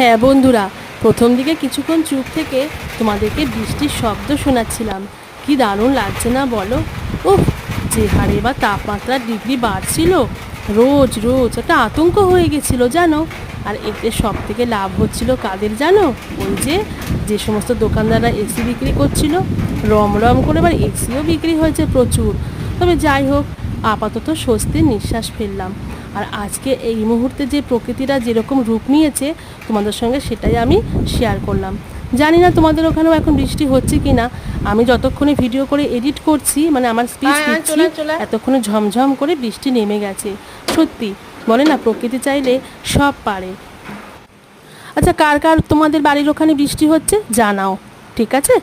হ্যাঁ বন্ধুরা, প্রথম দিকে কিছুক্ষণ চুপ থেকে তোমাদেরকে বৃষ্টির শব্দ শোনাচ্ছিলাম। কি দারুণ লাগছে না বলো? উফ, যে হারে বা তাপমাত্রার ডিগ্রি বাড়ছিল, রোজ রোজ একটা আতঙ্ক হয়ে গেছিলো জানো। আর এতে সব থেকে লাভ হচ্ছিল কাদের জানো? ওই যে যে সমস্ত দোকানদাররা এসি বিক্রি করছিল, রম রম করে এবার এসিও বিক্রি হয়েছে প্রচুর। তবে যাই হোক, আপাতত স্বস্তির নিঃশ্বাস ফেললাম। আর আজকে এই মুহূর্তে যে প্রকৃতিটা যেরকম রূপ নিয়েছে তোমাদের সঙ্গে সেটাই আমি শেয়ার করলাম। জানি না তোমাদের ওখানেও এখন বৃষ্টি হচ্ছে কি না। আমি যতক্ষণে ভিডিও করে এডিট করছি, মানে আমার স্পিচ দিচ্ছি, এতক্ষণে ঝমঝম করে বৃষ্টি নেমে গেছে। সত্যি বলে না, প্রকৃতি চাইলে সব পারে। আচ্ছা, কার কার তোমাদের বাড়ির ওখানে বৃষ্টি হচ্ছে জানাও, ঠিক আছে?